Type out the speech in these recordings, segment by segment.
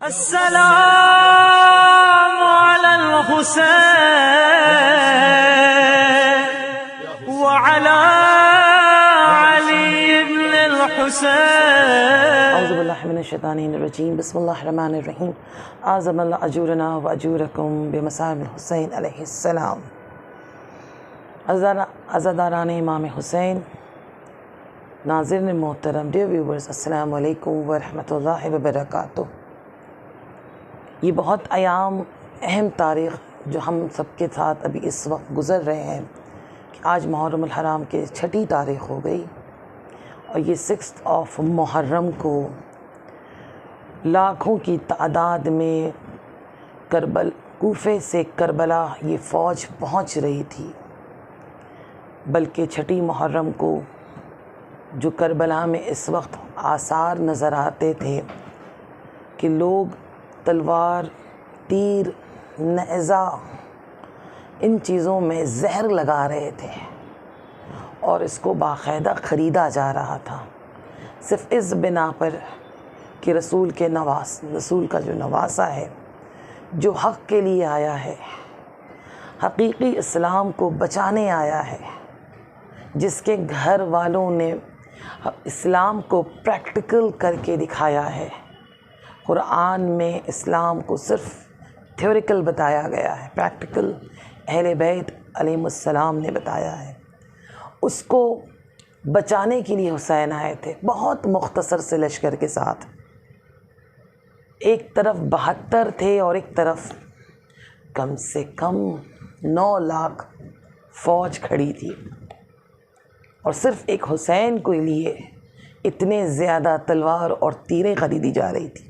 السلام على الحسين وعلى علي بن الحسين. اعوذ باللہ من الشیطان الرجیم. بسم اللہ الرحمن الرحیم. اعظم اللہ اجورنا واجورکم بمصائب الحسین علیہ السلام. عزاداران امام حسین، ناظرین محترم، ڈیئر ویورز، السلام علیکم ورحمۃ اللہ وبرکاتہ. یہ بہت اہم تاریخ جو ہم سب کے ساتھ ابھی اس وقت گزر رہے ہیں کہ آج محرم الحرام کے 6 تاریخ ہو گئی، اور یہ 6 محرم کو لاکھوں کی تعداد میں کوفے سے کربلا یہ فوج پہنچ رہی تھی. بلکہ 6 محرم کو جو کربلا میں اس وقت آثار نظر آتے تھے کہ لوگ تلوار، تیر، نیزہ، ان چیزوں میں زہر لگا رہے تھے، اور اس کو باقاعدہ خریدا جا رہا تھا صرف اس بنا پر کہ رسول کا جو نواسا ہے، جو حق کے لیے آیا ہے، حقیقی اسلام کو بچانے آیا ہے، جس کے گھر والوں نے اسلام کو پریکٹیکل کر کے دکھایا ہے. قرآن میں اسلام کو صرف تھیوریکل بتایا گیا ہے، پریکٹیکل اہل بیت علیہم السلام نے بتایا ہے. اس کو بچانے کے لیے حسین آئے تھے بہت مختصر سے لشکر کے ساتھ. ایک طرف 72 تھے اور ایک طرف کم سے کم 9 لاکھ فوج کھڑی تھی، اور صرف ایک حسین کے لیے اتنے زیادہ تلوار اور تیریں خریدی جا رہی تھی.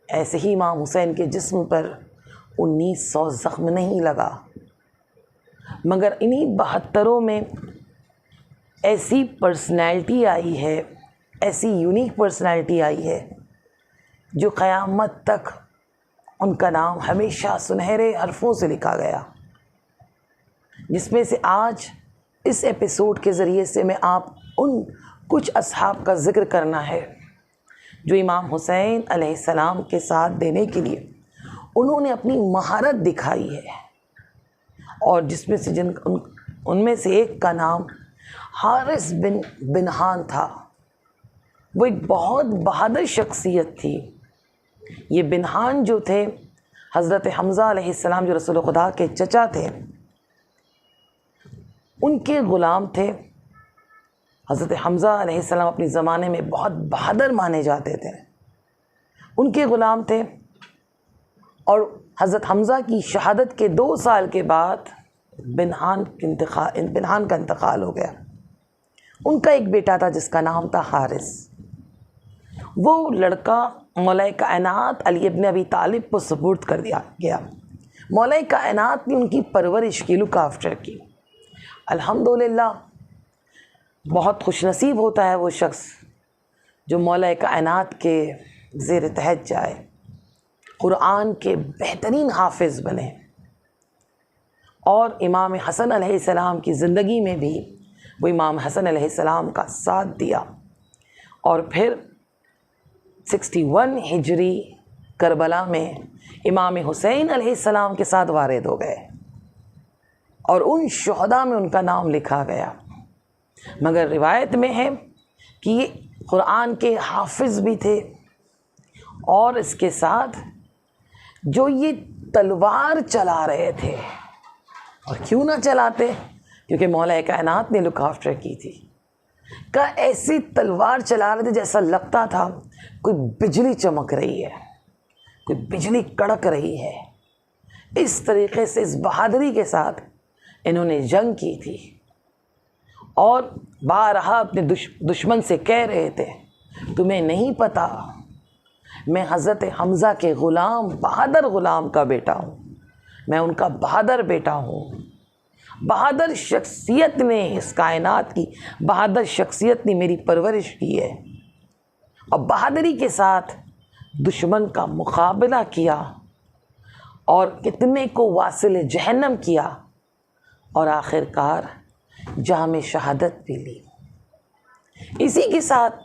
ایسے ہی امام حسین کے جسم پر 1900 زخم نہیں لگا، مگر انہی 72 میں ایسی پرسنالٹی آئی ہے، ایسی یونیک پرسنالٹی آئی ہے جو قیامت تک ان کا نام ہمیشہ سنہرے حرفوں سے لکھا گیا. جس میں سے آج اس ایپیسوڈ کے ذریعے سے میں آپ ان کچھ اصحاب کا ذکر کرنا ہے جو امام حسین علیہ السلام کے ساتھ دینے کے لیے انہوں نے اپنی مہارت دکھائی ہے، اور جس میں سے ان میں سے ایک کا نام حارث بن بنہان تھا. وہ ایک بہت بہادر شخصیت تھی. یہ بنہان جو تھے حضرت حمزہ علیہ السلام جو رسول خدا کے چچا تھے، ان کے غلام تھے. حضرت حمزہ علیہ السلام اپنے زمانے میں بہت بہادر مانے جاتے تھے، ان کے غلام تھے. اور حضرت حمزہ کی شہادت کے 2 سال کے بعد بنہان کا انتقال ہو گیا. ان کا ایک بیٹا تھا جس کا نام تھا حارث. وہ لڑکا مولا کائنات علی ابن ابی طالب کو سپرد کر دیا گیا. مولا کائنات نے ان کی پرورش کی، لک آفٹر کی. الحمدللہ بہت خوش نصیب ہوتا ہے وہ شخص جو مولا کائنات کے زیر تحت جائے، قرآن کے بہترین حافظ بنے. اور امام حسن علیہ السلام کی زندگی میں بھی وہ امام حسن علیہ السلام کا ساتھ دیا، اور پھر 61 ہجری کربلا میں امام حسین علیہ السلام کے ساتھ وارد ہو گئے، اور ان شہداء میں ان کا نام لکھا گیا. مگر روایت میں ہے کہ یہ قرآن کے حافظ بھی تھے، اور اس کے ساتھ جو یہ تلوار چلا رہے تھے. اور کیوں نہ چلاتے؟ کیونکہ مولا کائنات نے لک آفٹر کی تھی. کا ایسی تلوار چلا رہے تھے جیسا لگتا تھا کوئی بجلی چمک رہی ہے، کوئی بجلی کڑک رہی ہے. اس طریقے سے اس بہادری کے ساتھ انہوں نے جنگ کی تھی، اور بارہا اپنے دشمن سے کہہ رہے تھے تمہیں نہیں پتا میں حضرت حمزہ کے غلام، بہادر غلام کا بیٹا ہوں، میں ان کا بہادر بیٹا ہوں. بہادر شخصیت نے، اس کائنات کی بہادر شخصیت نے میری پرورش کی ہے، اور بہادری کے ساتھ دشمن کا مقابلہ کیا، اور کتنے کو واصل جہنم کیا، اور آخر کار جام شہادت بھی لی. اسی کے ساتھ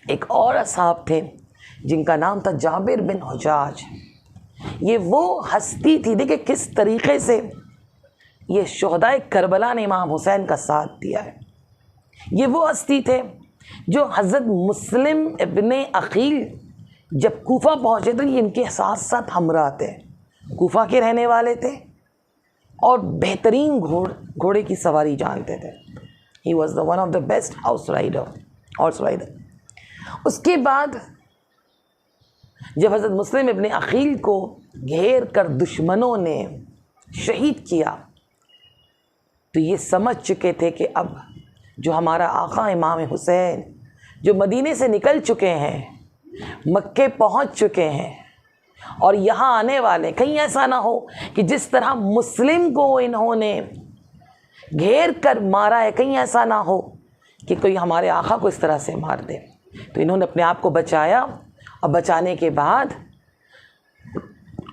ایک اور اصحاب تھے جن کا نام تھا جابر بن حجاج. یہ وہ ہستی تھی، دیکھیں کس طریقے سے یہ شہدائے کربلا نے امام حسین کا ساتھ دیا ہے. یہ وہ ہستی تھے جو حضرت مسلم ابن عقیل جب کوفہ پہنچے تو یہ ان کے ساتھ ساتھ ہمراہ تھے. کوفہ کے رہنے والے تھے اور بہترین گھوڑے کی سواری جانتے تھے. He was the one of the best horse rider. اس کے بعد جب حضرت مسلم ابن عقیل کو گھیر کر دشمنوں نے شہید کیا تو یہ سمجھ چکے تھے کہ اب جو ہمارا آقا امام حسین جو مدینے سے نکل چکے ہیں، مکے پہنچ چکے ہیں اور یہاں آنے والے، کہیں ایسا نہ ہو کہ جس طرح مسلم کو انہوں نے گھیر کر مارا ہے، کہیں ایسا نہ ہو کہ کوئی ہمارے آقا کو اس طرح سے مار دے. تو انہوں نے اپنے آپ کو بچایا، اور بچانے کے بعد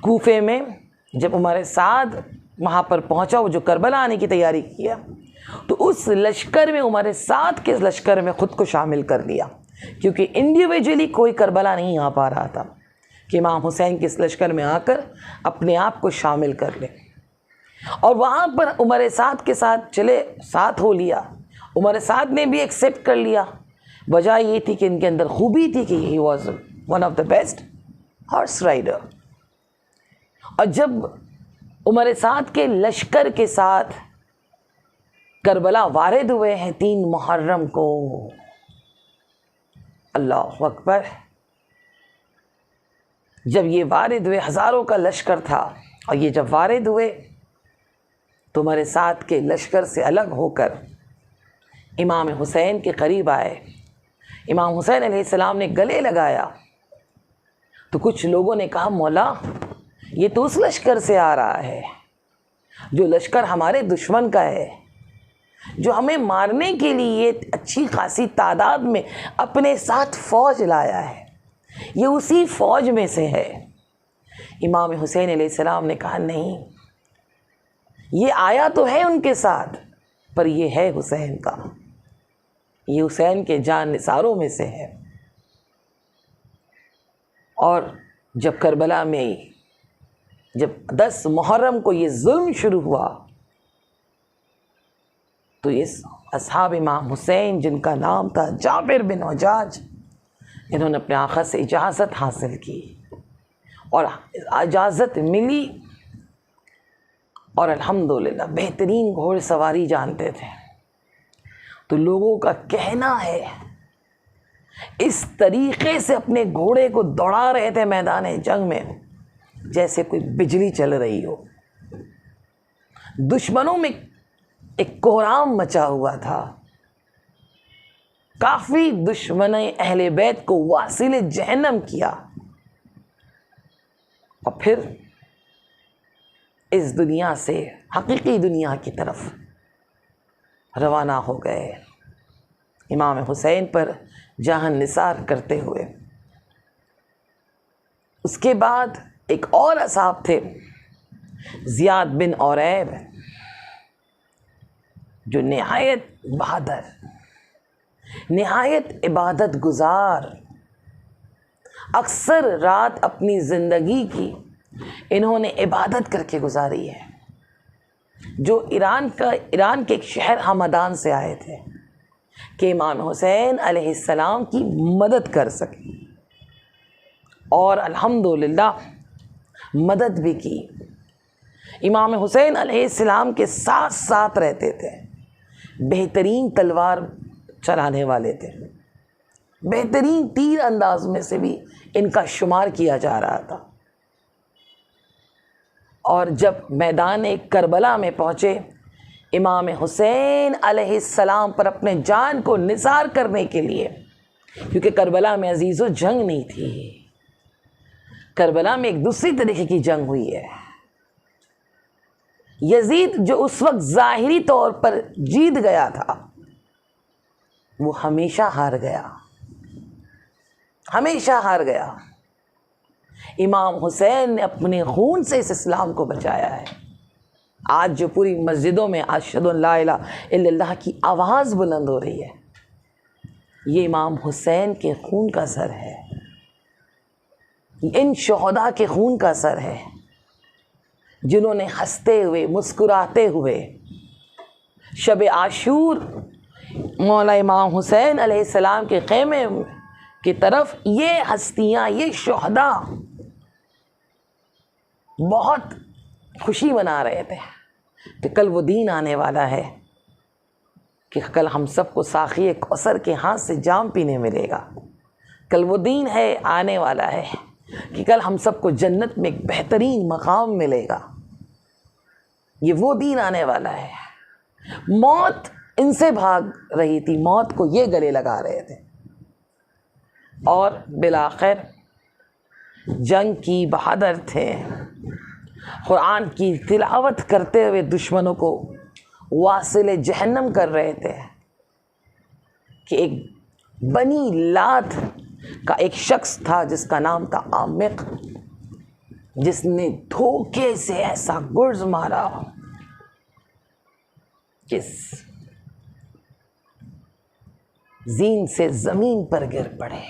کوفے میں جب عمر سعد وہاں پر پہنچا، وہ جو کربلا آنے کی تیاری کیا، تو اس لشکر میں عمر سعد کے لشکر میں خود کو شامل کر لیا، کیونکہ انڈیویجولی کوئی کربلا نہیں آ پا رہا تھا کہ امام حسین کے اس لشکر میں آ کر اپنے آپ کو شامل کر لے. اور وہاں پر عمر سعد کے ساتھ ہو لیا. عمر سعد نے بھی ایکسیپٹ کر لیا. وجہ یہ تھی کہ ان کے اندر خوبی تھی کہ he was one of the best horse rider. اور جب عمر سعد کے لشکر کے ساتھ کربلا وارد ہوئے ہیں 3 محرم کو، اللہ اکبر، جب یہ وارد ہوئے، ہزاروں کا لشکر تھا، اور یہ جب وارد ہوئے تو عمر سعد کے لشکر سے الگ ہو کر امام حسین کے قریب آئے. امام حسین علیہ السلام نے گلے لگایا تو کچھ لوگوں نے کہا مولا یہ تو اس لشکر سے آ رہا ہے جو لشکر ہمارے دشمن کا ہے، جو ہمیں مارنے کے لیے اچھی خاصی تعداد میں اپنے ساتھ فوج لایا ہے، یہ اسی فوج میں سے ہے. امام حسین علیہ السلام نے کہا نہیں، یہ آیا تو ہے ان کے ساتھ پر یہ ہے حسین کا، یہ حسین کے جان نثاروں میں سے ہے. اور جب کربلا میں جب 10 محرم کو یہ ظلم شروع ہوا تو اس اصحاب امام حسین جن کا نام تھا جابر بن حجاج، انہوں نے اپنے آقا سے اجازت حاصل کی اور اجازت ملی، اور الحمدللہ بہترین گھوڑ سواری جانتے تھے. تو لوگوں کا کہنا ہے اس طریقے سے اپنے گھوڑے کو دوڑا رہے تھے میدان جنگ میں جیسے کوئی بجلی چل رہی ہو. دشمنوں میں ایک کوہرام مچا ہوا تھا، کافی دشمن اہل بیت کو واصل جہنم کیا، اور پھر اس دنیا سے حقیقی دنیا کی طرف روانہ ہو گئے امام حسین پر جہان نثار کرتے ہوئے. اس کے بعد ایک اور اصحاب تھے زیاد بن اوریب، جو نہایت بہادر، نہایت عبادت گزار، اکثر رات اپنی زندگی کی انہوں نے عبادت کر کے گزاری ہے، جو ایران کے ایک شہر ہمدان سے آئے تھے کہ امام حسین علیہ السلام کی مدد کر سکیں، اور الحمدللہ مدد بھی کی. امام حسین علیہ السلام کے ساتھ ساتھ رہتے تھے، بہترین تلوار چلانے والے تھے، بہترین تیر انداز میں سے بھی ان کا شمار کیا جا رہا تھا. اور جب میدان کربلا میں پہنچے، امام حسین علیہ السلام پر اپنے جان کو نثار کرنے کے لیے، کیونکہ کربلا میں عزیزو جنگ نہیں تھی، کربلا میں ایک دوسری طریقے کی جنگ ہوئی ہے. یزید جو اس وقت ظاہری طور پر جیت گیا تھا، وہ ہمیشہ ہار گیا، ہمیشہ ہار گیا. امام حسین نے اپنے خون سے اس اسلام کو بچایا ہے. آج جو پوری مسجدوں میں اشہدو ان لا الہ الا اللہ کی آواز بلند ہو رہی ہے، یہ امام حسین کے خون کا اثر ہے. ان شہداء کے خون کا اثر ہے جنہوں نے ہنستے ہوئے مسکراتے ہوئے شب عاشور مولا امام حسین علیہ السلام کے خیمے کی طرف یہ ہستیاں، یہ شہداء بہت خوشی منا رہے تھے کہ کل وہ دین آنے والا ہے، کہ کل ہم سب کو ساقی کوثر کے ہاتھ سے جام پینے ملے گا، کل وہ دین ہے آنے والا ہے کہ کل ہم سب کو جنت میں ایک بہترین مقام ملے گا، یہ وہ دین آنے والا ہے۔ موت ان سے بھاگ رہی تھی، موت کو یہ گلے لگا رہے تھے، اور بالآخر جنگ کی بہادر تھے، قرآن کی تلاوت کرتے ہوئے دشمنوں کو واصل جہنم کر رہے تھے کہ ایک بنی لات کا ایک شخص تھا جس کا نام تھا عامق، جس نے دھوکے سے ایسا گرز مارا کہ زین سے زمین پر گر پڑے۔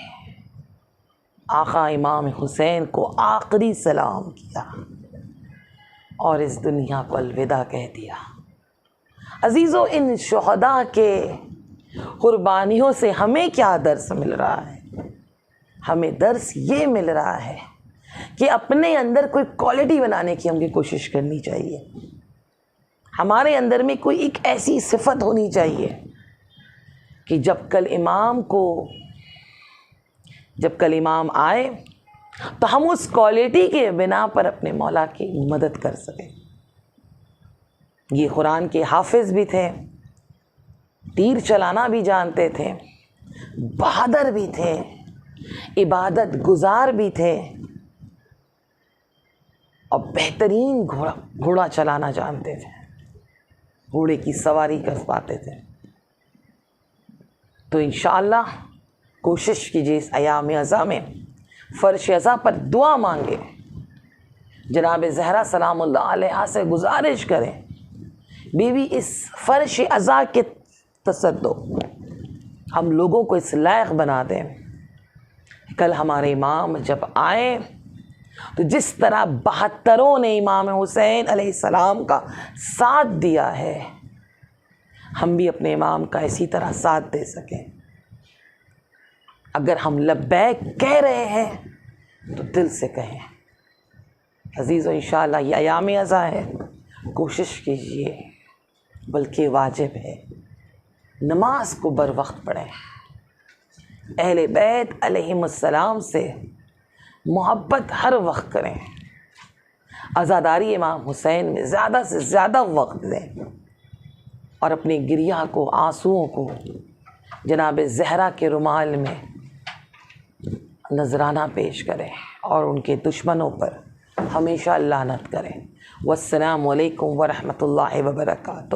آقا امام حسین کو آخری سلام کیا اور اس دنیا کو الوداع کہہ دیا۔ عزیزو، ان شہداء کے قربانیوں سے ہمیں کیا درس مل رہا ہے؟ ہمیں درس یہ مل رہا ہے کہ اپنے اندر کوئی کوالٹی بنانے کی ہم کی کوشش کرنی چاہیے، ہمارے اندر میں کوئی ایک ایسی صفت ہونی چاہیے کہ جب کل امام آئے تو ہم اس کوالٹی کے بنا پر اپنے مولا کی مدد کر سکیں۔ یہ قرآن کے حافظ بھی تھے، تیر چلانا بھی جانتے تھے، بہادر بھی تھے، عبادت گزار بھی تھے، اور بہترین گھوڑا چلانا جانتے تھے، گھوڑے کی سواری کر پاتے تھے۔ تو انشاءاللہ کوشش کیجیے اس ایام عزا میں فرش عزا پر دعا مانگے، جناب زہرا سلام اللہ علیہا سے گزارش کریں بیوی اس فرش عزا کے تصدق ہم لوگوں کو اس لائق بنا دیں، کل ہمارے امام جب آئے تو جس طرح 72 نے امام حسین علیہ السلام کا ساتھ دیا ہے، ہم بھی اپنے امام کا اسی طرح ساتھ دے سکیں۔ اگر ہم لبیک کہہ رہے ہیں تو دل سے کہیں۔ عزیزو، انشاءاللہ یہ ایام عزا ہے، کوشش کیجئے، بلکہ واجب ہے، نماز کو بر وقت پڑھیں، اہل بیت علیہم السلام سے محبت ہر وقت کریں، عزاداری امام حسین میں زیادہ سے زیادہ وقت دیں، اور اپنی گریہ کو، آنسوؤں کو جناب زہرا کے رومال میں نذرانہ پیش کریں، اور ان کے دشمنوں پر ہمیشہ لعنت کریں۔ والسلام علیکم ورحمۃ اللہ وبرکاتہ۔